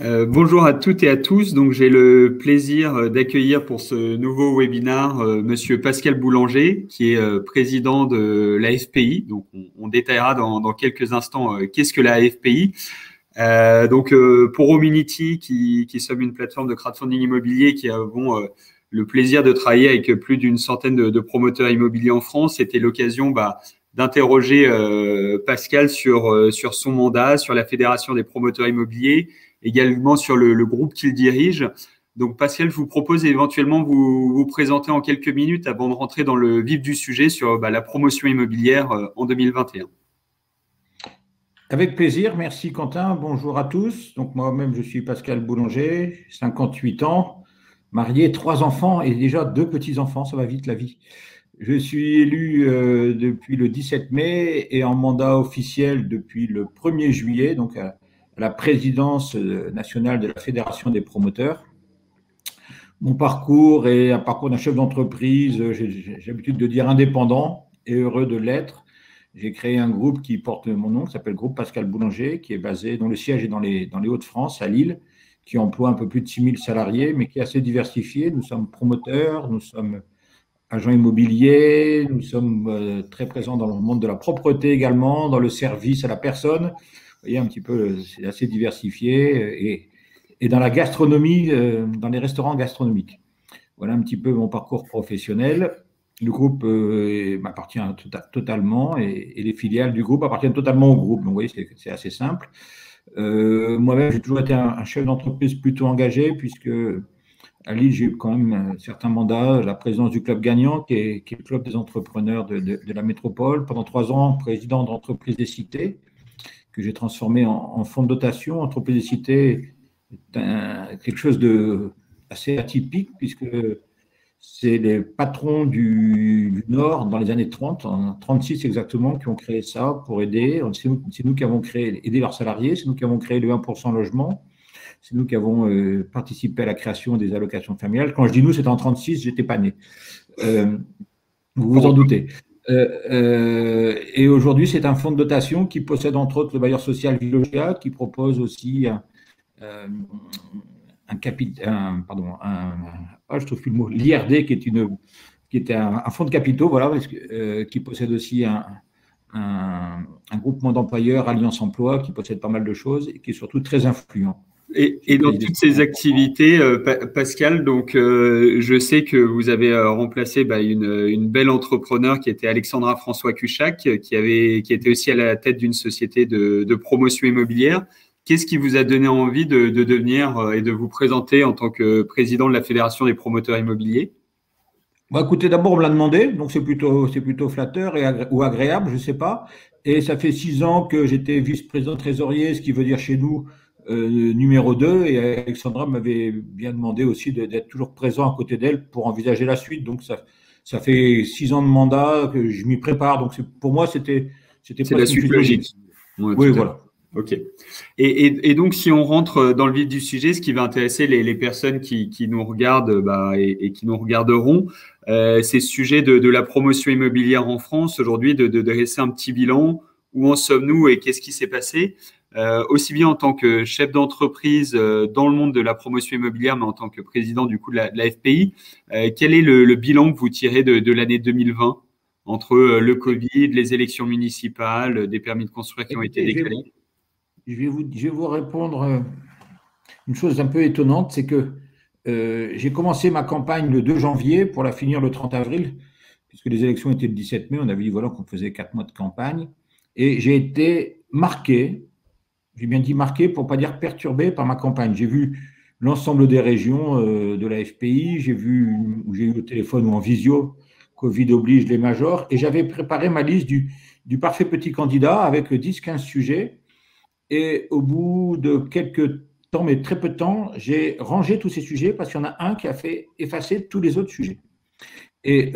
Bonjour à toutes et à tous. Donc, j'ai le plaisir d'accueillir pour ce nouveau webinaire Monsieur Pascal Boulanger, qui est président de la FPI. Donc, on détaillera dans quelques instants qu'est-ce que la FPI. Pour Hominity, qui sommes une plateforme de crowdfunding immobilier qui avons le plaisir de travailler avec plus d'une centaine de promoteurs immobiliers en France, c'était l'occasion d'interroger Pascal sur son mandat, sur la Fédération des promoteurs immobiliers, également sur le groupe qu'il dirige. Donc, Pascal, je vous propose éventuellement vous présenter en quelques minutes avant de rentrer dans le vif du sujet sur la promotion immobilière en 2021. Avec plaisir, merci Quentin, bonjour à tous. Donc moi-même, je suis Pascal Boulanger, 58 ans, marié, 3 enfants et déjà 2 petits-enfants, ça va vite la vie. Je suis élu depuis le 17 mai et en mandat officiel depuis le 1er juillet, donc à la présidence nationale de la Fédération des promoteurs. Mon parcours est un parcours d'un chef d'entreprise, j'ai l'habitude de dire indépendant et heureux de l'être. J'ai créé un groupe qui porte mon nom, qui s'appelle Groupe Pascal Boulanger, qui est basé, dont le siège est dans les Hauts-de-France, à Lille, qui emploie un peu plus de 6000 salariés, mais qui est assez diversifié. Nous sommes promoteurs, nous sommes agents immobiliers, nous sommes très présents dans le monde de la propreté également, dans le service à la personne. Vous voyez un petit peu, c'est assez diversifié, et dans la gastronomie, dans les restaurants gastronomiques. Voilà un petit peu mon parcours professionnel. Le groupe m'appartient totalement et les filiales du groupe appartiennent totalement au groupe. Donc, vous voyez, c'est assez simple. Moi-même, j'ai toujours été un chef d'entreprise plutôt engagé puisque à Lille, j'ai eu quand même certains mandats, la présidence du club gagnant, qui est le club des entrepreneurs de la métropole. Pendant 3 ans, président d'entreprise des cités, que j'ai transformé en fonds de dotation. Entreprise des cités est quelque chose de assez atypique puisque c'est les patrons du Nord dans les années 30, en 36 exactement, qui ont créé ça pour aider. C'est nous qui avons créé, aider leurs salariés, c'est nous qui avons créé le 1% logement, c'est nous qui avons participé à la création des allocations familiales. Quand je dis nous, c'était en 36, j'étais pas né. Vous vous en doutez. Et aujourd'hui, c'est un fonds de dotation qui possède entre autres le bailleur social Villogia, qui propose aussi je trouve plus le mot, l'IRD, qui était un fonds de capitaux, voilà, qui possède aussi un groupement d'employeurs, Alliance Emploi, qui possède pas mal de choses et qui est surtout très influent. Et dans toutes ces activités, Pascal, donc je sais que vous avez remplacé une belle entrepreneur qui était Alexandra François Cuchac, qui était aussi à la tête d'une société de promotion immobilière. Qu'est-ce qui vous a donné envie de devenir et de vous présenter en tant que président de la Fédération des promoteurs immobiliers? Écoutez, d'abord, on me l'a demandé, donc c'est plutôt flatteur ou agréable, je ne sais pas. Et ça fait 6 ans que j'étais vice-président trésorier, ce qui veut dire chez nous numéro 2. Et Alexandra m'avait bien demandé aussi d'être toujours présent à côté d'elle pour envisager la suite. Donc ça fait 6 ans de mandat que je m'y prépare. Donc pour moi, c'était presque la suite logique. Oui, voilà. Ok. Et donc, si on rentre dans le vif du sujet, ce qui va intéresser les personnes qui nous regardent et qui nous regarderont, c'est ce sujet de la promotion immobilière en France aujourd'hui, de dresser un petit bilan. Où en sommes-nous et qu'est-ce qui s'est passé? Aussi bien en tant que chef d'entreprise dans le monde de la promotion immobilière, mais en tant que président du coup de la FPI, quel est le bilan que vous tirez de l'année 2020 entre le Covid, les élections municipales, des permis de construire qui ont été décalés? Je vais vous répondre une chose un peu étonnante, c'est que j'ai commencé ma campagne le 2 janvier pour la finir le 30 avril, puisque les élections étaient le 17 mai, on avait dit voilà qu'on faisait 4 mois de campagne, et j'ai été marqué, j'ai bien dit marqué pour ne pas dire perturbé par ma campagne. J'ai vu l'ensemble des régions de la FPI, j'ai eu au téléphone ou en visio, Covid oblige les majors, et j'avais préparé ma liste du parfait petit candidat avec 10-15 sujets. Et au bout de quelques temps, mais très peu de temps, j'ai rangé tous ces sujets parce qu'il y en a un qui a fait effacer tous les autres sujets. Et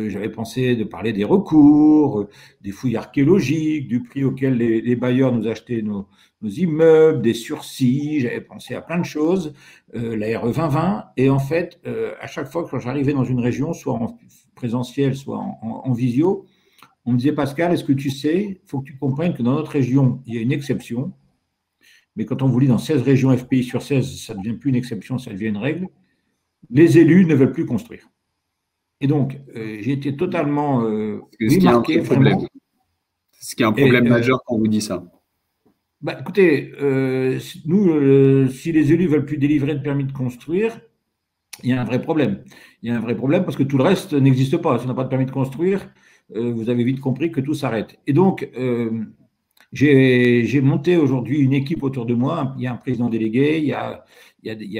j'avais pensé de parler des recours, des fouilles archéologiques, du prix auquel les bailleurs nous achetaient nos immeubles, des sursis, j'avais pensé à plein de choses, la RE 2020. Et en fait, à chaque fois que j'arrivais dans une région, soit en présentiel, soit en visio, on me disait, Pascal, est-ce que tu sais, il faut que tu comprennes que dans notre région, il y a une exception. mais quand on vous lit dans 16 régions FPI sur 16, ça ne devient plus une exception, ça devient une règle, les élus ne veulent plus construire. Et donc, j'ai été totalement marqué, vraiment. Ce qui est un problème majeur quand on vous dit ça. Bah, écoutez, nous, si les élus ne veulent plus délivrer de permis de construire, il y a un vrai problème. Il y a un vrai problème parce que tout le reste n'existe pas. Si on n'a pas de permis de construire, vous avez vite compris que tout s'arrête. Et donc, j'ai monté aujourd'hui une équipe autour de moi. Il y a un président délégué, il y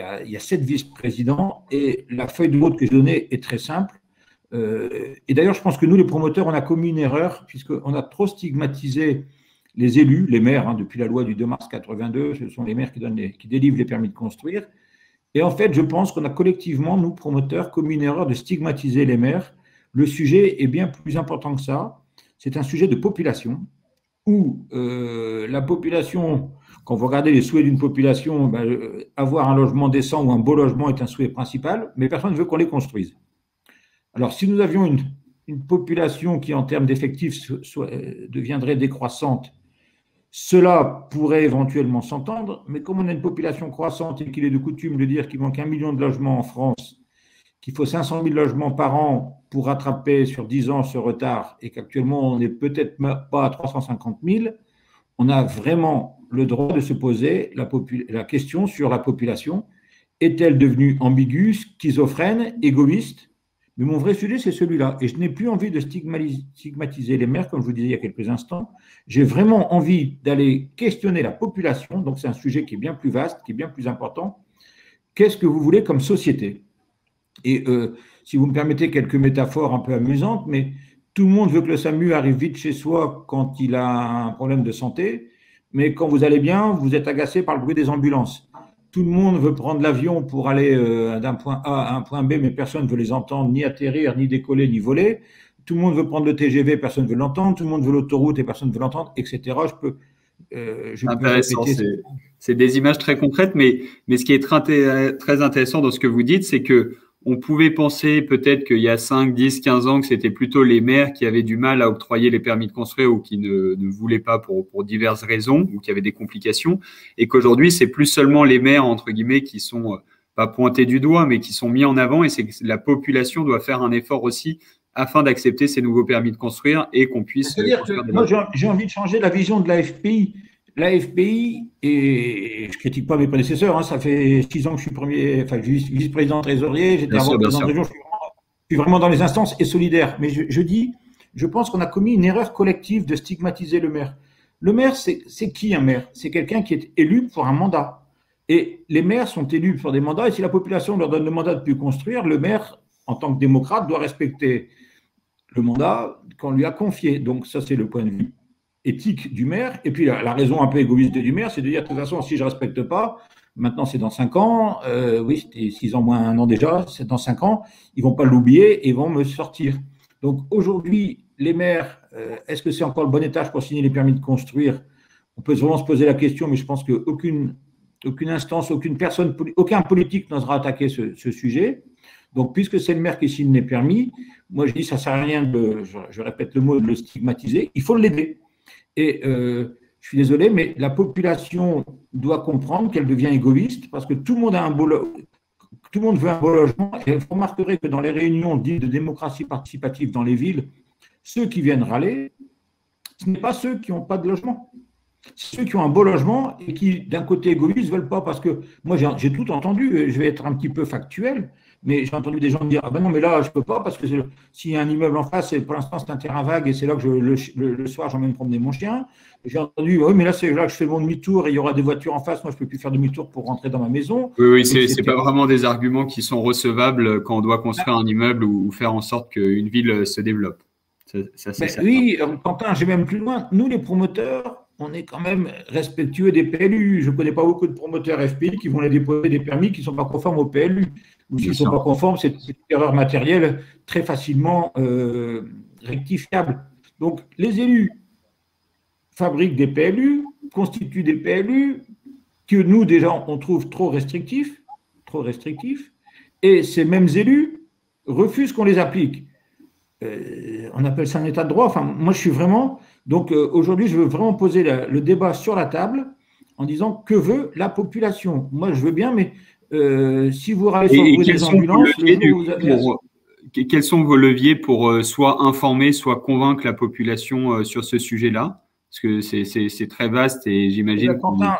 a 7 vice-présidents et la feuille de route que j'ai donnée est très simple. Et d'ailleurs, je pense que nous, les promoteurs, on a commis une erreur puisqu'on a trop stigmatisé les élus, les maires, hein, depuis la loi du 2 mars 82, ce sont les maires qui délivrent les permis de construire. Et en fait, je pense qu'on a collectivement, nous, promoteurs, commis une erreur de stigmatiser les maires. Le sujet est bien plus important que ça. C'est un sujet de population où la population, quand vous regardez les souhaits d'une population, ben, avoir un logement décent ou un beau logement est un souhait principal, mais personne ne veut qu'on les construise. Alors, si nous avions une population qui, en termes d'effectifs, deviendrait décroissante, cela pourrait éventuellement s'entendre, mais comme on a une population croissante et qu'il est de coutume de dire qu'il manque 1 million de logements en France, qu'il faut 500 000 logements par an pour rattraper sur 10 ans ce retard et qu'actuellement on n'est peut-être pas à 350 000, on a vraiment le droit de se poser la question sur la population. Est-elle devenue ambiguë, schizophrène, égoïste? Mais mon vrai sujet, c'est celui-là. Et je n'ai plus envie de stigmatiser les maires, comme je vous disais il y a quelques instants. J'ai vraiment envie d'aller questionner la population. Donc, c'est un sujet qui est bien plus vaste, qui est bien plus important. Qu'est-ce que vous voulez comme société? Et si vous me permettez quelques métaphores un peu amusantes, mais tout le monde veut que le SAMU arrive vite chez soi quand il a un problème de santé. Mais quand vous allez bien, vous êtes agacé par le bruit des ambulances. Tout le monde veut prendre l'avion pour aller d'un point A à un point B, mais personne ne veut les entendre ni atterrir, ni décoller, ni voler. Tout le monde veut prendre le TGV, personne ne veut l'entendre. Tout le monde veut l'autoroute et personne ne veut l'entendre, etc. Intéressant. C'est des images très concrètes, mais ce qui est très intéressant dans ce que vous dites, c'est que on pouvait penser peut-être qu'il y a 5, 10, 15 ans que c'était plutôt les maires qui avaient du mal à octroyer les permis de construire ou qui ne voulaient pas pour diverses raisons ou qui avaient des complications, et qu'aujourd'hui, c'est plus seulement les maires, entre guillemets, qui sont pas pointés du doigt, mais qui sont mis en avant, et c'est que la population doit faire un effort aussi afin d'accepter ces nouveaux permis de construire et qu'on puisse… C'est-à-dire que moi, j'ai envie de changer la vision de la FPI. La FPI, et je ne critique pas mes prédécesseurs, hein, ça fait 6 ans que je suis vice-président trésorier, j'étais avant président de région, je suis vraiment dans les instances et solidaire. Mais je pense qu'on a commis une erreur collective de stigmatiser le maire. Le maire, c'est qui un maire? C'est quelqu'un qui est élu pour un mandat. Et les maires sont élus pour des mandats, et si la population leur donne le mandat de ne plus construire, le maire, en tant que démocrate, doit respecter le mandat qu'on lui a confié. Donc ça, c'est le point de vue éthique du maire. Et puis la raison un peu égoïste du maire, c'est de dire de toute façon, si je ne respecte pas, maintenant c'est dans 5 ans, oui, c'était 6 ans moins 1 an déjà, c'est dans 5 ans, ils ne vont pas l'oublier et vont me sortir. Donc aujourd'hui, les maires, est-ce que c'est encore le bon étage pour signer les permis de construire? On peut vraiment se poser la question, mais je pense qu'aucune instance, aucune personne, aucun politique n'osera attaquer ce sujet. Donc, puisque c'est le maire qui signe les permis, moi je dis ça ne sert à rien je répète le mot, de le stigmatiser, il faut l'aider. Et je suis désolé, mais la population doit comprendre qu'elle devient égoïste parce que tout le monde veut un beau logement. Et vous remarquerez que dans les réunions dites de démocratie participative dans les villes, ceux qui viennent râler, ce n'est pas ceux qui n'ont pas de logement. C'est ceux qui ont un beau logement et qui, d'un côté égoïste, ne veulent pas. Parce que moi, j'ai tout entendu, je vais être un petit peu factuel, mais j'ai entendu des gens dire « Ah ben non, mais là, je ne peux pas parce que s'il y a un immeuble en face, pour l'instant, c'est un terrain vague et c'est là que le soir, j'emmène promener mon chien. » J'ai entendu « Oui, mais là, c'est là que je fais mon demi-tour et il y aura des voitures en face. Moi, je ne peux plus faire demi-tour pour rentrer dans ma maison. » Oui, c'est pas vraiment des arguments qui sont recevables quand on doit construire un immeuble ou faire en sorte qu'une ville se développe. Oui, Quentin, j'ai même plus loin. Nous, les promoteurs, on est quand même respectueux des PLU. Je ne connais pas beaucoup de promoteurs FPI qui vont les déposer des permis qui ne sont pas conformes au PLU. Ou s'ils ne sont pas conformes, c'est une erreur matérielle très facilement rectifiable. Donc, les élus fabriquent des PLU, constituent des PLU que nous, déjà, on trouve trop restrictifs, et ces mêmes élus refusent qu'on les applique. On appelle ça un état de droit. Enfin, moi, je suis vraiment… Donc, aujourd'hui, je veux vraiment poser le débat sur la table en disant que veut la population. Moi, je veux bien, mais si vous râlez sur le bruit des ambulances, le jour où vous avez... Quels sont vos leviers pour soit informer, soit convaincre la population sur ce sujet-là? Parce que c'est très vaste et j'imagine… Quentin,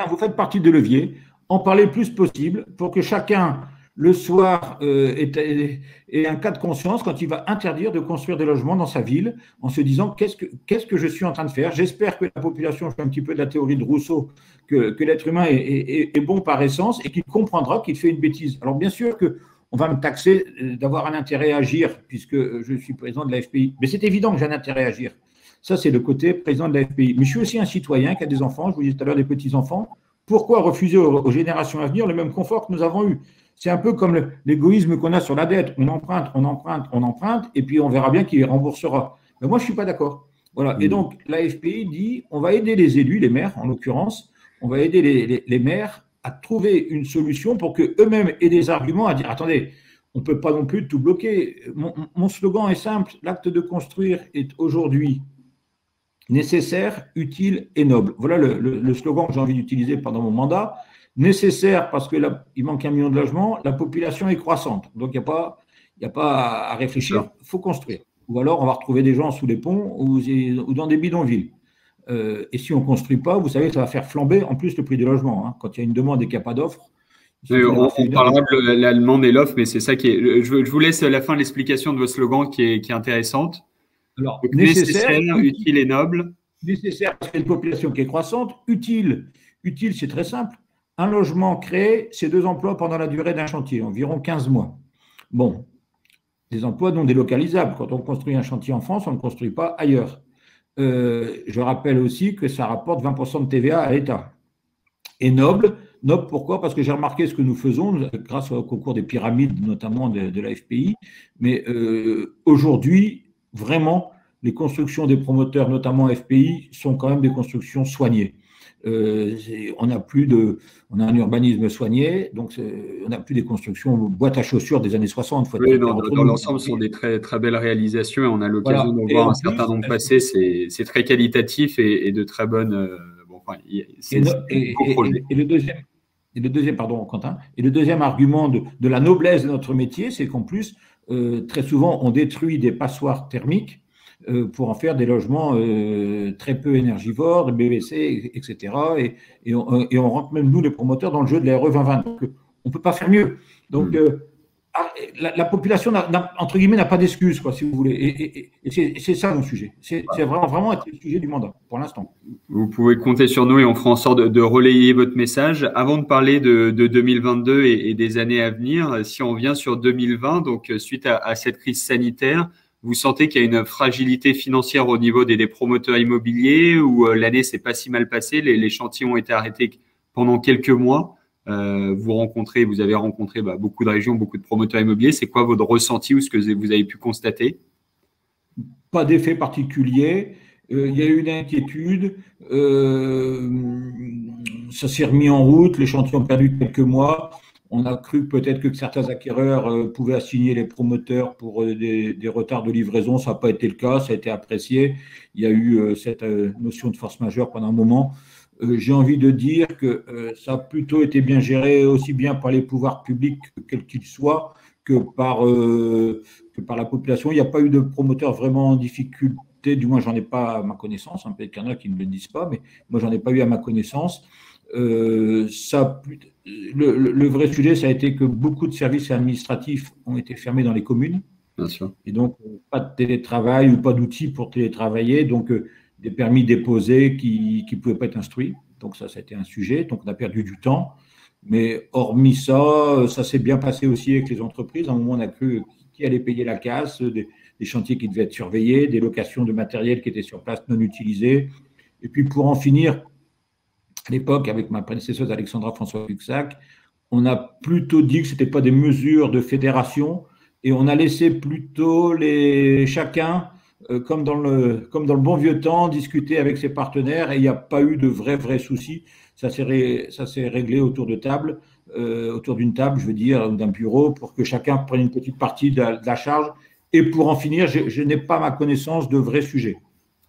vous faites partie de levier. En parler le plus possible pour que chacun, le soir, ait un cas de conscience quand il va interdire de construire des logements dans sa ville en se disant qu'est-ce que je suis en train de faire. J'espère que la population, je fais un petit peu de la théorie de Rousseau, que l'être humain est bon par essence et qu'il comprendra qu'il fait une bêtise. Alors bien sûr que on va me taxer d'avoir un intérêt à agir puisque je suis président de la FPI. Mais c'est évident que j'ai un intérêt à agir. Ça, c'est le côté président de la FPI. Mais je suis aussi un citoyen qui a des enfants, je vous disais tout à l'heure des petits-enfants. Pourquoi refuser aux générations à venir le même confort que nous avons eu? C'est un peu comme l'égoïsme qu'on a sur la dette. On emprunte, on emprunte, on emprunte, et puis on verra bien qui remboursera. Mais moi, je ne suis pas d'accord. Voilà. Et donc, la FPI dit on va aider les élus, les maires en l'occurrence, on va aider les maires à trouver une solution pour qu'eux-mêmes aient des arguments à dire attendez, on ne peut pas non plus tout bloquer. Mon slogan est simple l'acte de construire est aujourd'hui nécessaire, utile et noble. Voilà le slogan que j'ai envie d'utiliser pendant mon mandat. Nécessaire parce qu'il manque 1 million de logements, la population est croissante. Donc, il n'y a pas à réfléchir, il faut construire. Ou alors, on va retrouver des gens sous les ponts ou dans des bidonvilles. Et si on ne construit pas, vous savez, ça va faire flamber en plus le prix des logements. Hein. Quand il y a une demande et qu'il n'y a pas d'offre. On parlera de la demande et l'offre, mais c'est ça qui est… Je vous laisse à la fin l'explication de vos slogans qui est intéressante. Alors, donc, nécessaire, utile et noble. Nécessaire parce qu'il y a une population qui est croissante. Utile, c'est très simple. Un logement créé, c'est 2 emplois pendant la durée d'un chantier, environ 15 mois. Bon, des emplois non délocalisables. Quand on construit un chantier en France, on ne le construit pas ailleurs. Je rappelle aussi que ça rapporte 20% de TVA à l'État. Et noble pourquoi? Parce que j'ai remarqué ce que nous faisons grâce au concours des pyramides, notamment de la FPI. Mais aujourd'hui, vraiment, les constructions des promoteurs, notamment FPI, sont quand même des constructions soignées. On a un urbanisme soigné, donc on n'a plus des constructions boîte à chaussures des années 60. Oui, dans l'ensemble, ce sont des très, très belles réalisations et on a l'occasion d'en voir un certain nombre passé. C'est très qualitatif et de très bonnes… le deuxième, pardon, Quentin, et le deuxième argument de la noblesse de notre métier, c'est qu'en plus, très souvent, on détruit des passoires thermiques pour en faire des logements très peu énergivores, BVC, etc. Et on rentre même, nous, les promoteurs, dans le jeu de la RE 2020. Donc, on ne peut pas faire mieux. Donc, la population, entre guillemets, n'a pas d'excuses, si vous voulez. Et c'est ça mon sujet. C'est vraiment le sujet du mandat, pour l'instant. Vous pouvez compter sur nous et on fera en sorte de relayer votre message. Avant de parler de 2022 et des années à venir, si on vient sur 2020, donc suite à cette crise sanitaire, vous sentez qu'il y a une fragilité financière au niveau des promoteurs immobiliers ou l'année s'est pas si mal passée, les chantiers ont été arrêtés pendant quelques mois. Vous avez rencontré beaucoup de régions, beaucoup de promoteurs immobiliers. C'est quoi votre ressenti ou ce que vous avez pu constater? Pas d'effet particulier. Il y a eu une inquiétude. Ça s'est remis en route. Les chantiers ont perdu quelques mois. On a cru peut-être que certains acquéreurs pouvaient assigner les promoteurs pour des retards de livraison. Ça n'a pas été le cas, ça a été apprécié. Il y a eu cette notion de force majeure pendant un moment. J'ai envie de dire que ça a plutôt été bien géré, aussi bien par les pouvoirs publics, quels qu'ils soient, que par la population. Il n'y a pas eu de promoteurs vraiment en difficulté, du moins j'en ai pas à ma connaissance. Peut-être qu'il y en a qui ne le disent pas, mais moi j'en ai pas eu à ma connaissance. Le vrai sujet, ça a été que beaucoup de services administratifs ont été fermés dans les communes. Bien sûr. Et donc, pas de télétravail ou pas d'outils pour télétravailler. Donc, des permis déposés qui ne pouvaient pas être instruits. Donc, ça a été un sujet. Donc, on a perdu du temps. Mais hormis ça, ça s'est bien passé aussi avec les entreprises. À un moment, on a cru qui allait payer la casse, des chantiers qui devaient être surveillés, des locations de matériel qui étaient sur place non utilisées. Et puis, pour en finir, à l'époque, avec ma prédécesseuse Alexandra François-Luxac, on a plutôt dit que ce n'était pas des mesures de fédération et on a laissé plutôt chacun, comme dans le bon vieux temps, discuter avec ses partenaires et il n'y a pas eu de vrais soucis. Ça s'est réglé autour d'une table, je veux dire, d'un bureau, pour que chacun prenne une petite partie de la charge. Et pour en finir, je n'ai pas ma connaissance de vrais sujets.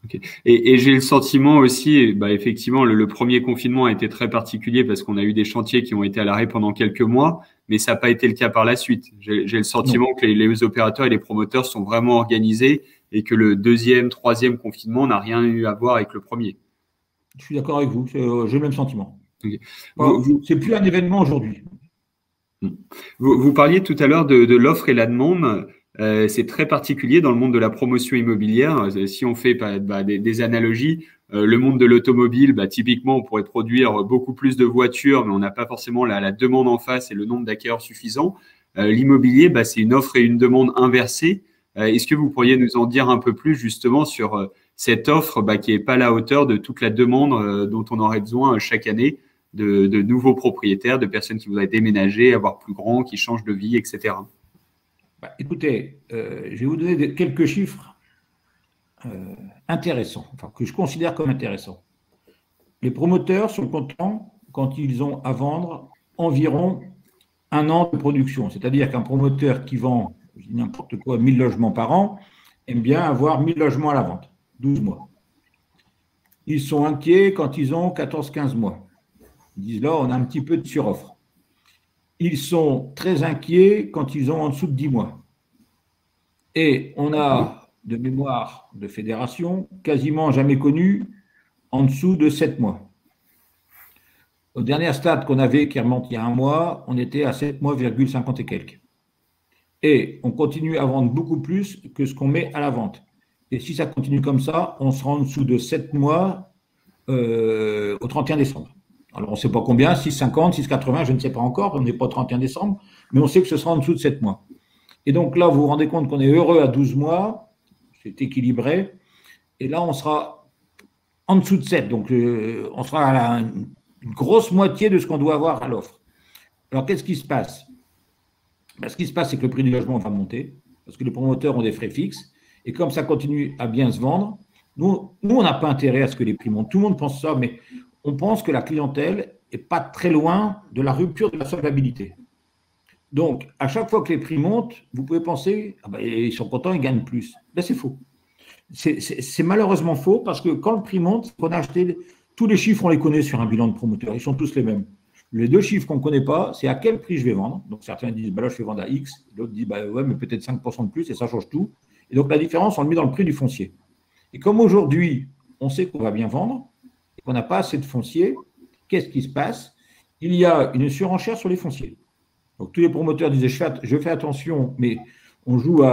Okay. Et j'ai le sentiment aussi, bah effectivement, le premier confinement a été très particulier parce qu'on a eu des chantiers qui ont été à l'arrêt pendant quelques mois, mais ça n'a pas été le cas par la suite. J'ai le sentiment Non, que les opérateurs et les promoteurs sont vraiment organisés et que le deuxième, troisième confinement n'a rien eu à voir avec le premier. je suis d'accord avec vous, j'ai le même sentiment. Okay. Enfin, c'est plus un événement aujourd'hui. Vous parliez tout à l'heure de l'offre et la demande. C'est très particulier dans le monde de la promotion immobilière. Si on fait des analogies, le monde de l'automobile, typiquement, on pourrait produire beaucoup plus de voitures, mais on n'a pas forcément la demande en face et le nombre d'acquéreurs suffisant. L'immobilier, c'est une offre et une demande inversée. Est-ce que vous pourriez nous en dire un peu plus justement sur cette offre qui n'est pas à la hauteur de toute la demande dont on aurait besoin chaque année de nouveaux propriétaires, de personnes qui voudraient déménager, avoir plus grand, qui changent de vie, etc. Écoutez, je vais vous donner quelques chiffres intéressants, enfin, que je considère comme intéressants. Les promoteurs sont contents quand ils ont à vendre environ 1 an de production. C'est-à-dire qu'un promoteur qui vend, je dis n'importe quoi, 1000 logements par an, aime bien avoir 1000 logements à la vente, 12 mois. Ils sont inquiets quand ils ont 14-15 mois. Ils disent là, on a un petit peu de suroffre. Ils sont très inquiets quand ils ont en dessous de 10 mois. Et on a, de mémoire de fédération, quasiment jamais connu en dessous de 7 mois. Au dernier stade qu'on avait, qui remonte il y a 1 mois, on était à 7 mois,50 et quelques. Et on continue à vendre beaucoup plus que ce qu'on met à la vente. Et si ça continue comme ça, on sera en dessous de 7 mois au 31 décembre. Alors, on ne sait pas combien, 6,50, 6,80, je ne sais pas encore, on n'est pas au 31 décembre, mais on sait que ce sera en dessous de 7 mois. Et donc là, vous vous rendez compte qu'on est heureux à 12 mois, c'est équilibré, et là, on sera en dessous de 7, donc on sera à une grosse moitié de ce qu'on doit avoir à l'offre. Alors, qu'est-ce qui se passe? Ce qui se passe, c'est que le prix du logement va monter, parce que les promoteurs ont des frais fixes, et comme ça continue à bien se vendre, nous on n'a pas intérêt à ce que les prix montent. Tout le monde pense ça, mais on pense que la clientèle n'est pas très loin de la rupture de la solvabilité. Donc, à chaque fois que les prix montent, vous pouvez penser, ils sont contents, ils gagnent plus. C'est faux. C'est malheureusement faux, parce que quand le prix monte, on a acheté, tous les chiffres, on les connaît sur un bilan de promoteur, ils sont tous les mêmes. Les deux chiffres qu'on ne connaît pas, c'est à quel prix je vais vendre. Donc, certains disent, là, je vais vendre à X. L'autre dit, ouais, mais peut-être 5% de plus, et ça change tout. Et donc, la différence, on le met dans le prix du foncier. Et comme aujourd'hui, on sait qu'on va bien vendre, et qu'on n'a pas assez de foncier, qu'est-ce qui se passe? Il y a une surenchère sur les fonciers. Donc, tous les promoteurs disaient, je fais attention, mais on joue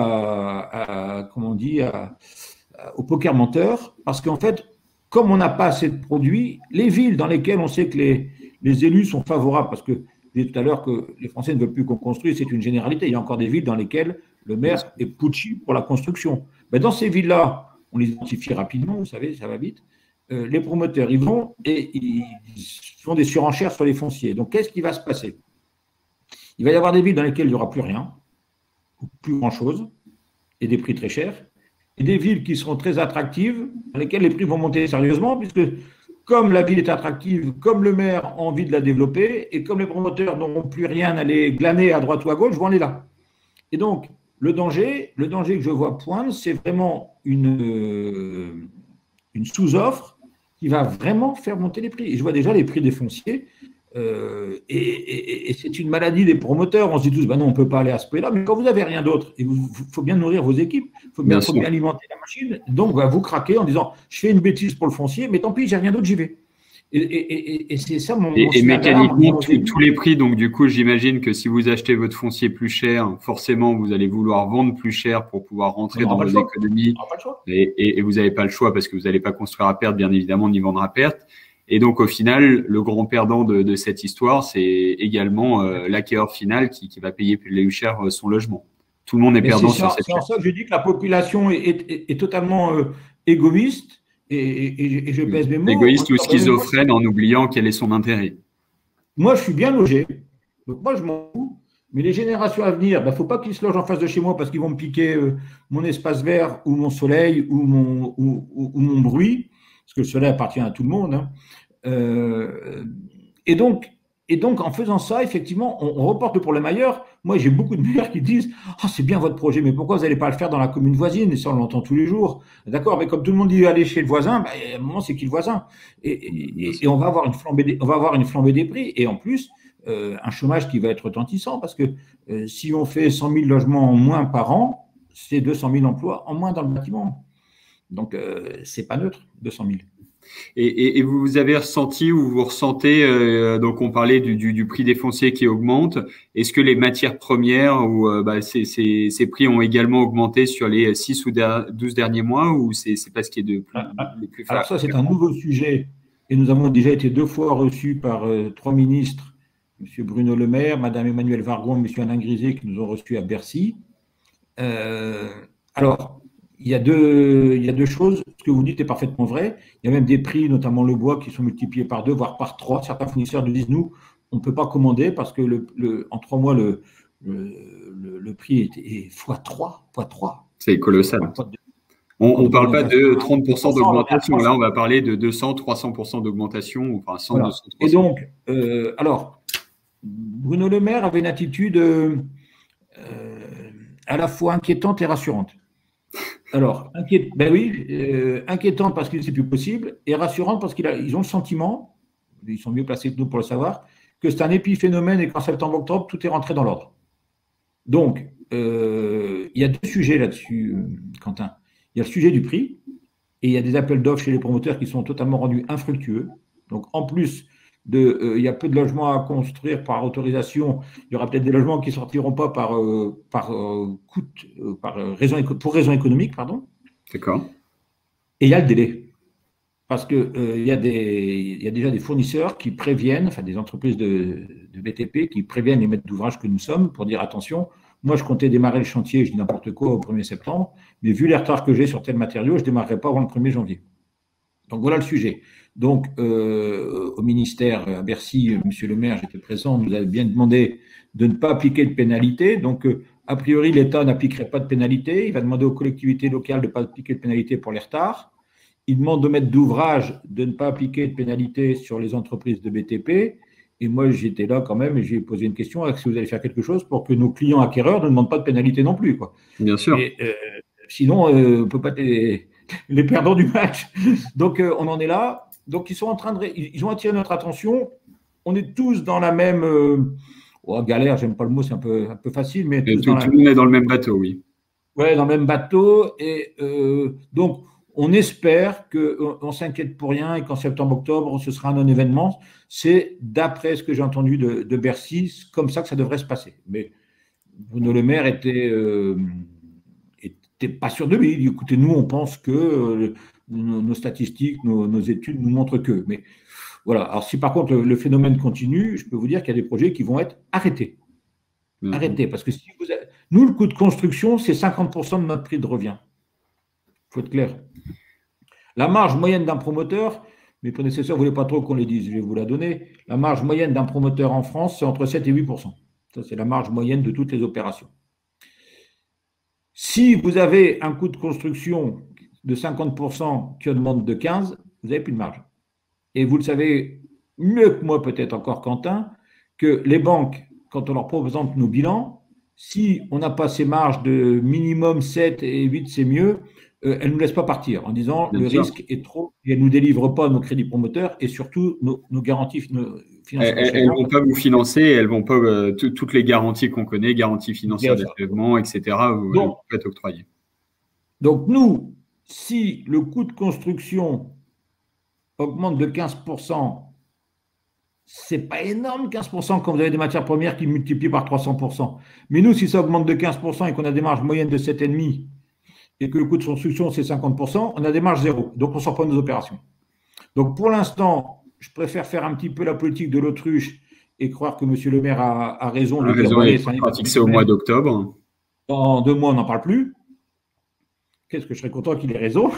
au poker menteur, parce qu'en fait, comme on n'a pas assez de produits, les villes dans lesquelles on sait que les élus sont favorables, parce que je disais tout à l'heure que les Français ne veulent plus qu'on construise, c'est une généralité. Il y a encore des villes dans lesquelles le maire est putschy pour la construction. Mais dans ces villes-là, on les identifie rapidement, vous savez, ça va vite. Les promoteurs, ils vont et ils font des surenchères sur les fonciers. Donc, qu'est-ce qui va se passer? Il va y avoir des villes dans lesquelles il n'y aura plus rien, ou plus grand-chose, et des prix très chers, et des villes qui seront très attractives, dans lesquelles les prix vont monter sérieusement, puisque comme la ville est attractive, comme le maire a envie de la développer, et comme les promoteurs n'auront plus rien à aller glaner à droite ou à gauche, vont aller là. Et donc, le danger que je vois poindre, c'est vraiment une sous-offre qui va vraiment faire monter les prix. Et je vois déjà les prix des fonciers, et c'est une maladie des promoteurs. On se dit tous, non, on ne peut pas aller à ce prix-là, mais quand vous n'avez rien d'autre, et il faut bien nourrir vos équipes, il faut bien alimenter la machine, donc vous craquez en disant, je fais une bêtise pour le foncier, mais tant pis, j'ai rien d'autre, j'y vais. Et c'est ça mon Et mécaniquement, tous les prix, donc du coup, j'imagine que si vous achetez votre foncier plus cher, forcément, vous allez vouloir vendre plus cher pour pouvoir rentrer dans vos économies. Et vous n'avez pas le choix parce que vous n'allez pas construire à perte, bien évidemment, ni vendre à perte. Et donc, au final, le grand perdant de cette histoire, c'est également l'acquéreur final qui va payer plus cher son logement. Tout le monde est perdant sur cette chaîne. C'est en ça que je dis que la population est totalement égoïste. Et je pèse mes mots. Égoïste ou schizophrène en oubliant quel est son intérêt. Moi, je suis bien logé. Donc, moi, je m'en fous. Mais les générations à venir, il ne faut pas qu'ils se logent en face de chez moi parce qu'ils vont me piquer mon espace vert ou mon soleil ou mon bruit. Parce que le soleil appartient à tout le monde. Et donc, Et donc, en faisant ça, effectivement, on reporte le problème ailleurs. Moi, j'ai beaucoup de maires qui disent « Ah, c'est bien votre projet, mais pourquoi vous n'allez pas le faire dans la commune voisine ?» Et ça, on l'entend tous les jours. D'accord, mais comme tout le monde dit aller chez le voisin, bah, à un moment, c'est qui le voisin? Et on va avoir on va avoir une flambée des prix. Et en plus, un chômage qui va être retentissant, parce que si on fait 100 000 logements en moins par an, c'est 200 000 emplois en moins dans le bâtiment. Donc, c'est pas neutre, 200 000. Et vous avez ressenti ou vous ressentez, donc on parlait du prix des fonciers qui augmente. Est-ce que les matières premières ou ces prix ont également augmenté sur les 6 ou 12 derniers mois, ou c'est pas ce qui est de plus Alors ça, c'est un nouveau sujet et nous avons déjà été 2 fois reçus par 3 ministres, M. Bruno Le Maire, Mme Emmanuelle Vargon, M. Alain Griset, qui nous ont reçus à Bercy. Alors, il y a deux choses. Ce que vous dites est parfaitement vrai. Il y a même des prix, notamment le bois, qui sont multipliés par 2, voire par 3. Certains fournisseurs nous disent, nous, on ne peut pas commander parce que en 3 mois, le prix est x3. C'est colossal. On ne parle pas de 30% d'augmentation. Là, on va parler de 200, 300% d'augmentation, enfin 100, voilà. 200, 300. Et donc, alors, Bruno Le Maire avait une attitude à la fois inquiétante et rassurante. Alors, inquiétante parce que c'est plus possible, et rassurante parce qu'ils ont le sentiment, ils sont mieux placés que nous pour le savoir, que c'est un épiphénomène et qu'en septembre-octobre, tout est rentré dans l'ordre. Donc, il y a 2 sujets là-dessus, Quentin. Il y a le sujet du prix, et il y a des appels d'offres chez les promoteurs qui sont totalement rendus infructueux. Donc, en plus il y a peu de logements à construire par autorisation, il y aura peut-être des logements qui ne sortiront pas pour raison économique, pardon. D'accord. Et il y a le délai. Parce qu'il y a déjà des fournisseurs qui préviennent, enfin des entreprises de BTP qui préviennent les maîtres d'ouvrage que nous sommes pour dire attention, moi je comptais démarrer le chantier, je dis n'importe quoi, au 1er septembre, mais vu les retards que j'ai sur tel matériau, je ne démarrerai pas avant le 1er janvier. Donc voilà le sujet. Donc au ministère à Bercy, M. Le Maire, j'étais présent, nous avait bien demandé de ne pas appliquer de pénalité. Donc a priori, l'État n'appliquerait pas de pénalité. Il va demander aux collectivités locales de ne pas appliquer de pénalité pour les retards. Il demande aux maîtres d'ouvrage de ne pas appliquer de pénalité sur les entreprises de BTP. Et moi, j'étais là quand même et j'ai posé une question, est-ce que vous allez faire quelque chose pour que nos clients acquéreurs ne demandent pas de pénalité non plus, quoi. Bien sûr. Et, sinon, on ne peut pas être les perdants du match. Donc, on en est là. Donc, ils ont attiré notre attention. On est tous dans la même galère, j'aime pas le mot, c'est un peu facile, mais tout le monde est dans le même bateau, oui. Ouais, dans le même bateau. Et donc, on espère qu'on ne s'inquiète pour rien et qu'en septembre-octobre, ce sera un non-événement. C'est, d'après ce que j'ai entendu de Bercy, comme ça que ça devrait se passer. Mais Bruno Le Maire était pas sûr de lui. Il dit, écoutez, nous, on pense que nos statistiques, nos études nous montrent que. Mais voilà. Alors, si par contre le phénomène continue, je peux vous dire qu'il y a des projets qui vont être arrêtés. Arrêtés. Parce que si nous, le coût de construction, c'est 50% de notre prix de revient. Il faut être clair. La marge moyenne d'un promoteur, mes prédécesseurs ne voulaient pas trop qu'on les dise, je vais vous la donner. La marge moyenne d'un promoteur en France, c'est entre 7 et 8%. Ça, c'est la marge moyenne de toutes les opérations. Si vous avez un coût de construction de 50% qui augmente de 15%, vous n'avez plus de marge. Et vous le savez mieux que moi, peut-être encore Quentin, que les banques, quand on leur présente nos bilans, si on n'a pas ces marges de minimum 7 et 8, c'est mieux, elles ne nous laissent pas partir en disant le risque est trop et elles ne nous délivrent pas nos crédits promoteurs et surtout nos garanties financières. Elles ne vont pas vous financer, elles ne vont pas toutes les garanties qu'on connaît, garanties financières d'achèvement, etc. Vous faites octroyer. Donc nous, si le coût de construction augmente de 15%, c'est pas énorme 15% quand vous avez des matières premières qui multiplient par 300%. Mais nous, si ça augmente de 15% et qu'on a des marges moyennes de 7,5% et que le coût de construction c'est 50%, on a des marges zéro. Donc on sort pas de nos opérations. Donc pour l'instant, je préfère faire un petit peu la politique de l'autruche et croire que M. Le Maire a raison. Il sera fixé au mois d'octobre. Dans 2 mois, on n'en parle plus. Qu'est-ce que je serais content qu'il ait raison.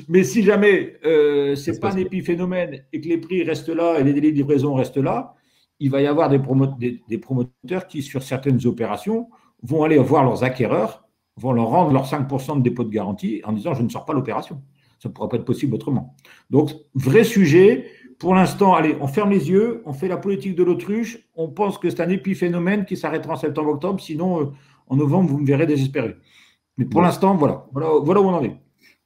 Mais si jamais ce n'est pas un épiphénomène et que les prix restent là et les délais de livraison restent là, il va y avoir des promoteurs qui, sur certaines opérations, vont aller voir leurs acquéreurs, vont leur rendre leurs 5% de dépôt de garantie en disant « je ne sors pas l'opération ». Ça ne pourra pas être possible autrement. Donc, vrai sujet, pour l'instant, allez, on ferme les yeux, on fait la politique de l'autruche, on pense que c'est un épiphénomène qui s'arrêtera en septembre-octobre, sinon, en novembre, vous me verrez désespéré. Mais pour l'instant, voilà où on en est.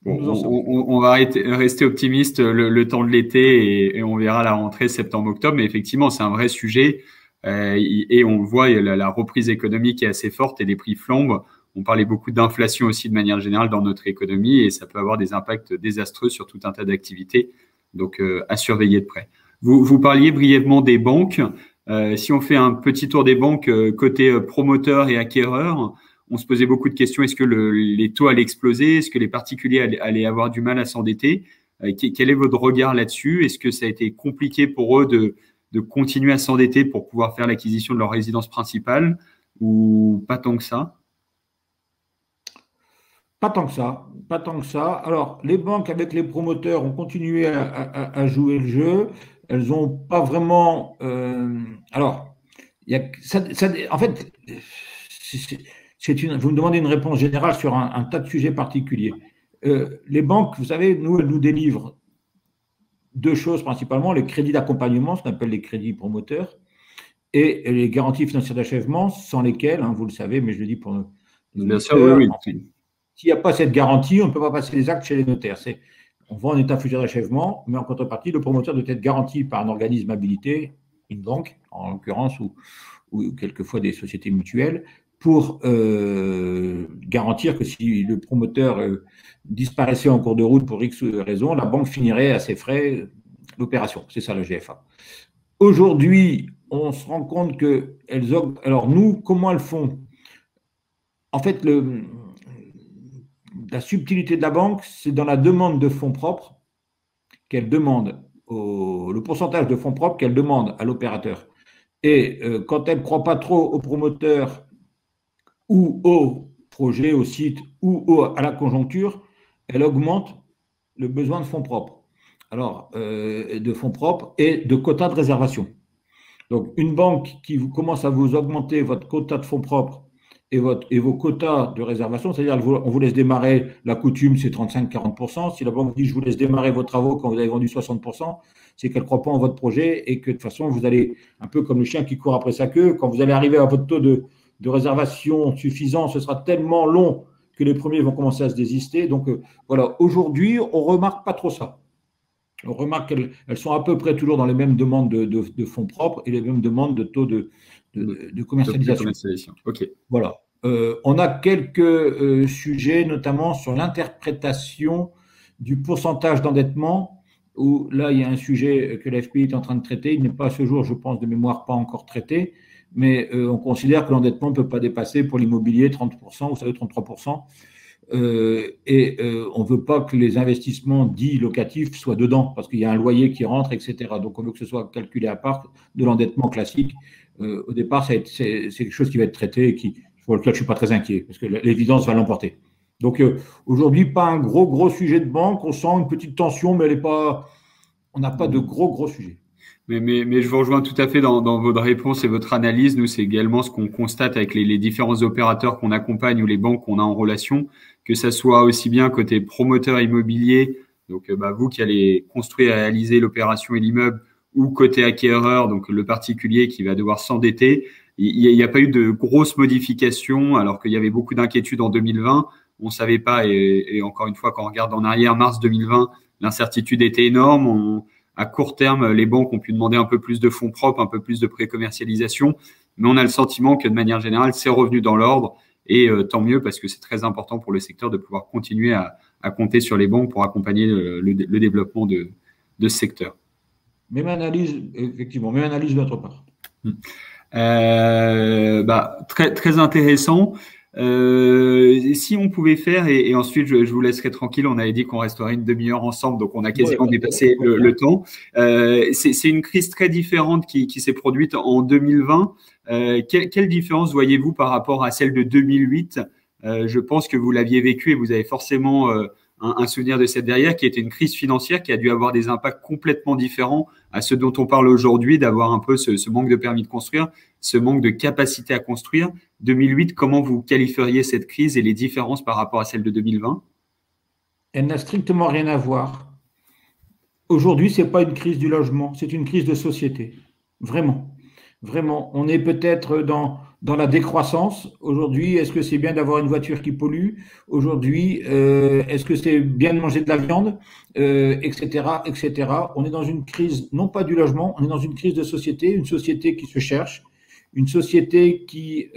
Bon, on va rester optimiste le temps de l'été et on verra la rentrée septembre-octobre. Mais effectivement, c'est un vrai sujet et on le voit, la reprise économique est assez forte et les prix flambent. On parlait beaucoup d'inflation aussi de manière générale dans notre économie et ça peut avoir des impacts désastreux sur tout un tas d'activités. Donc, à surveiller de près. Vous parliez brièvement des banques. Si on fait un petit tour des banques côté promoteur et acquéreur, on se posait beaucoup de questions. Est-ce que les taux allaient exploser? Est-ce que les particuliers allaient avoir du mal à s'endetter? Quel est votre regard là-dessus? Est-ce que ça a été compliqué pour eux de continuer à s'endetter pour pouvoir faire l'acquisition de leur résidence principale ou pas tant que ça? Pas tant que ça, pas tant que ça. Alors, les banques avec les promoteurs ont continué à jouer le jeu. Elles n'ont pas vraiment. Alors, en fait, vous me demandez une réponse générale sur un tas de sujets particuliers. Les banques, vous savez, nous, elles nous délivrent deux choses principalement, les crédits d'accompagnement, ce qu'on appelle les crédits promoteurs, et les garanties financières d'achèvement, sans lesquelles, vous le savez, mais je le dis pour nos Bien sûr, oui. S'il n'y a pas cette garantie, on ne peut pas passer les actes chez les notaires. On vend un état futur d'achèvement, mais en contrepartie, le promoteur doit être garanti par un organisme habilité, une banque en l'occurrence, ou quelquefois des sociétés mutuelles, pour garantir que si le promoteur disparaissait en cours de route pour X raison, la banque finirait à ses frais l'opération. C'est ça le GFA. Aujourd'hui, on se rend compte qu'elles ont… Alors nous, comment elles font? En fait, la subtilité de la banque, c'est dans la demande de fonds propres qu'elle demande, le pourcentage de fonds propres qu'elle demande à l'opérateur. Et quand elle ne croit pas trop au promoteur ou au projet, au site ou à la conjoncture, elle augmente le besoin de fonds propres. Alors, de fonds propres et de quotas de réservation. Donc, une banque qui commence à vous augmenter votre quota de fonds propres et vos quotas de réservation, c'est-à-dire on vous laisse démarrer, la coutume c'est 35-40%. Si la banque vous dit je vous laisse démarrer vos travaux quand vous avez vendu 60%, c'est qu'elle ne croit pas en votre projet et que de toute façon vous allez, un peu comme le chien qui court après sa queue, quand vous allez arriver à votre taux de réservation suffisant, ce sera tellement long que les premiers vont commencer à se désister. Donc voilà, aujourd'hui on ne remarque pas trop ça. On remarque qu'elles sont à peu près toujours dans les mêmes demandes de fonds propres et les mêmes demandes de taux de commercialisation. Ok. Voilà. On a quelques sujets, notamment sur l'interprétation du pourcentage d'endettement, où là, il y a un sujet que l'FPI est en train de traiter. Il n'est pas à ce jour, je pense, de mémoire, pas encore traité, mais on considère que l'endettement ne peut pas dépasser pour l'immobilier 30%, vous savez, 33%. On ne veut pas que les investissements dits locatifs soient dedans, parce qu'il y a un loyer qui rentre, etc. Donc, on veut que ce soit calculé à part de l'endettement classique. Au départ, c'est quelque chose qui va être traité et pour lequel je ne suis pas très inquiet, parce que l'évidence va l'emporter. Donc, aujourd'hui, pas un gros sujet de banque. On sent une petite tension, mais on n'a pas de gros sujets. Mais je vous rejoins tout à fait dans votre réponse et votre analyse. Nous, c'est également ce qu'on constate avec les différents opérateurs qu'on accompagne ou les banques qu'on a en relation, que ça soit aussi bien côté promoteur immobilier, donc vous qui allez construire et réaliser l'opération et l'immeuble, ou côté acquéreur, donc le particulier qui va devoir s'endetter. Il n'y a pas eu de grosses modifications, alors qu'il y avait beaucoup d'inquiétudes en 2020. On ne savait pas, et encore une fois, quand on regarde en arrière, mars 2020, l'incertitude était énorme. À court terme, les banques ont pu demander un peu plus de fonds propres, un peu plus de précommercialisation, mais on a le sentiment que de manière générale, c'est revenu dans l'ordre et tant mieux parce que c'est très important pour le secteur de pouvoir continuer à compter sur les banques pour accompagner le développement de ce secteur. Même analyse, effectivement, même analyse de notre part. Très intéressant. Si on pouvait faire, et ensuite je vous laisserai tranquille, on avait dit qu'on resterait une demi-heure ensemble, donc on a quasiment dépassé le temps. C'est une crise très différente qui s'est produite en 2020. Quelle différence voyez-vous par rapport à celle de 2008? Je pense que vous l'aviez vécu et vous avez forcément un souvenir de cette derrière, qui était une crise financière qui a dû avoir des impacts complètement différents à ceux dont on parle aujourd'hui, d'avoir un peu ce manque de permis de construire, ce manque de capacité à construire. 2008, comment vous qualifieriez cette crise et les différences par rapport à celle de 2020? Elle n'a strictement rien à voir. Aujourd'hui, ce n'est pas une crise du logement, c'est une crise de société. Vraiment. Vraiment. On est peut-être dans la décroissance. Aujourd'hui, est-ce que c'est bien d'avoir une voiture qui pollue? Aujourd'hui, est-ce que c'est bien de manger de la viande? Etc., etc. On est dans une crise, non pas du logement, on est dans une crise de société, une société qui se cherche, une société qui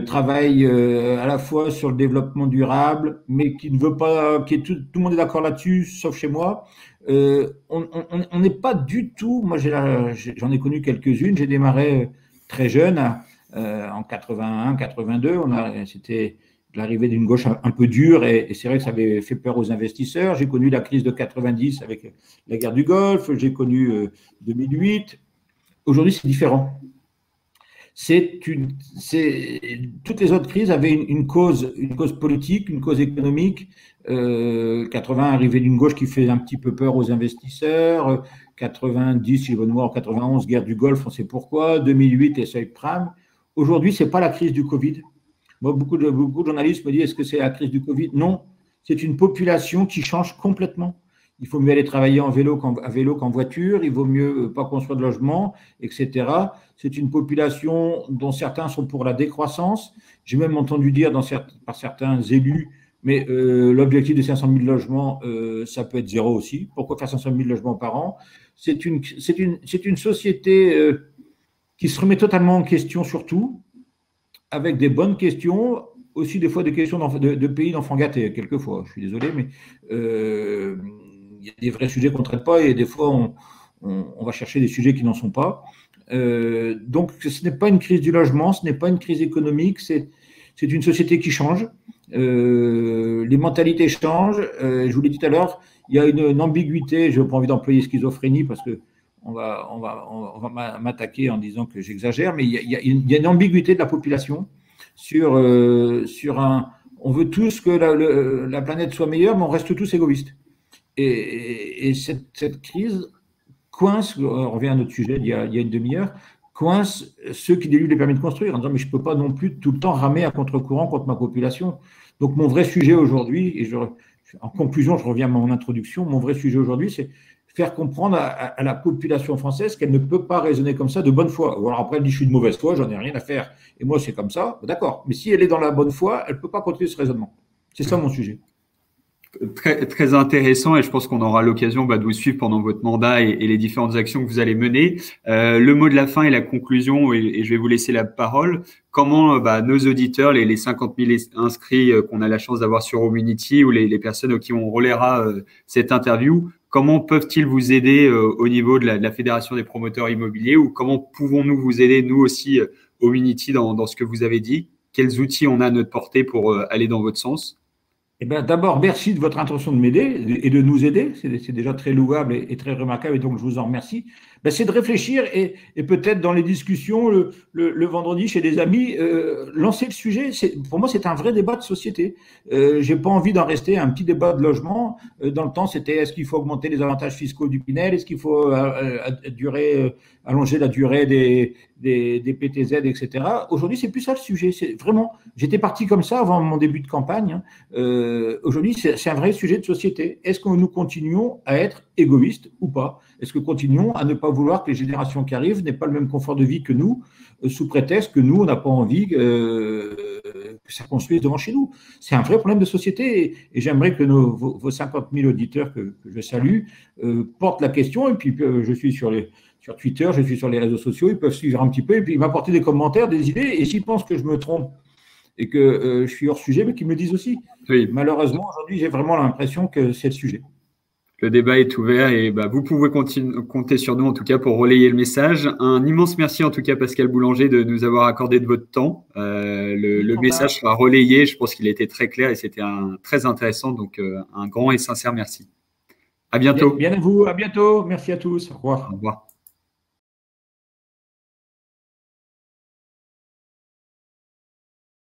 travaille à la fois sur le développement durable, mais qui ne veut pas, tout le monde est d'accord là-dessus, sauf chez moi. On n'est pas du tout, moi j'en ai connu quelques-unes, j'ai démarré très jeune, en 81, 82, c'était l'arrivée d'une gauche un peu dure et c'est vrai que ça avait fait peur aux investisseurs. J'ai connu la crise de 90 avec la guerre du Golfe, j'ai connu 2008. Aujourd'hui, c'est différent. Toutes les autres crises avaient une cause politique, une cause économique. 80, arrivée d'une gauche qui fait un petit peu peur aux investisseurs. 90, si je veux voir, 91, guerre du Golfe, on sait pourquoi. 2008, les seuils prime. Aujourd'hui, ce n'est pas la crise du Covid. Moi, beaucoup de journalistes me disent, est-ce que c'est la crise du Covid? Non, c'est une population qui change complètement. Il faut mieux aller travailler à vélo qu'en voiture, il vaut mieux pas construire de logement, etc. C'est une population dont certains sont pour la décroissance. J'ai même entendu dire par certains élus, mais l'objectif de 500 000 logements, ça peut être zéro aussi. Pourquoi faire 500 000 logements par an? C'est une société qui se remet totalement en question surtout, avec des bonnes questions, aussi des fois des questions de pays d'enfants gâtés, quelquefois. Je suis désolé, mais il y a des vrais sujets qu'on ne traite pas et des fois on va chercher des sujets qui n'en sont pas. Donc ce n'est pas une crise du logement, ce n'est pas une crise économique, c'est une société qui change. Les mentalités changent. Je vous l'ai dit tout à l'heure, il y a une ambiguïté, je n'ai pas envie d'employer schizophrénie parce que on va m'attaquer en disant que j'exagère, mais il y a une ambiguïté de la population sur on veut tous que la planète soit meilleure, mais on reste tous égoïstes. Et cette crise coince, on revient à notre sujet il y a une demi-heure, coince ceux qui délivrent les permis de construire en disant mais je ne peux pas non plus tout le temps ramer à contre-courant contre ma population. Donc mon vrai sujet aujourd'hui, et en conclusion, je reviens à mon introduction, mon vrai sujet aujourd'hui, c'est faire comprendre à la population française qu'elle ne peut pas raisonner comme ça de bonne foi. Ou alors après, elle dit je suis de mauvaise foi, j'en ai rien à faire, et moi c'est comme ça, d'accord. Mais si elle est dans la bonne foi, elle ne peut pas continuer ce raisonnement. C'est ça mon sujet. Très, très intéressant et je pense qu'on aura l'occasion de vous suivre pendant votre mandat et les différentes actions que vous allez mener. Le mot de la fin et la conclusion, et je vais vous laisser la parole. Comment nos auditeurs, les 50 000 inscrits qu'on a la chance d'avoir sur Homunity ou les personnes qui on relaiera cette interview, comment peuvent-ils vous aider au niveau de la Fédération des promoteurs immobiliers ou comment pouvons-nous vous aider, nous aussi, Homunity, dans ce que vous avez dit? Quels outils on a à notre portée pour aller dans votre sens? Eh bien, d'abord, merci de votre intention de m'aider et de nous aider. C'est déjà très louable et très remarquable, et donc je vous en remercie. C'est de réfléchir et peut-être dans les discussions le vendredi chez des amis, lancer le sujet. Pour moi, c'est un vrai débat de société. J'ai pas envie d'en rester à un petit débat de logement. Dans le temps, c'était est-ce qu'il faut augmenter les avantages fiscaux du Pinel? Est-ce qu'il faut allonger la durée des PTZ, etc. Aujourd'hui, c'est plus ça le sujet. C'est vraiment, j'étais parti comme ça avant mon début de campagne. Aujourd'hui, c'est un vrai sujet de société. Est-ce que nous continuons à être égoïstes ou pas? Est-ce que continuons à ne pas vouloir que les générations qui arrivent n'aient pas le même confort de vie que nous, sous prétexte que nous, on n'a pas envie que ça construise devant chez nous? C'est un vrai problème de société et j'aimerais que vos 50 000 auditeurs que je salue portent la question. Et puis, je suis sur Twitter, je suis sur les réseaux sociaux, ils peuvent suivre un petit peu et puis m'apporter des commentaires, des idées. Et s'ils pensent que je me trompe et que je suis hors sujet, mais qu'ils me le disent aussi. Oui. Malheureusement, aujourd'hui, j'ai vraiment l'impression que c'est le sujet. Le débat est ouvert et vous pouvez compter sur nous en tout cas pour relayer le message. Un immense merci en tout cas Pascal Boulanger de nous avoir accordé de votre temps. Le message sera relayé, je pense qu'il a été très clair et c'était très intéressant, donc un grand et sincère merci. À bientôt. Bien à vous, à bientôt. Merci à tous. Au revoir. Au revoir.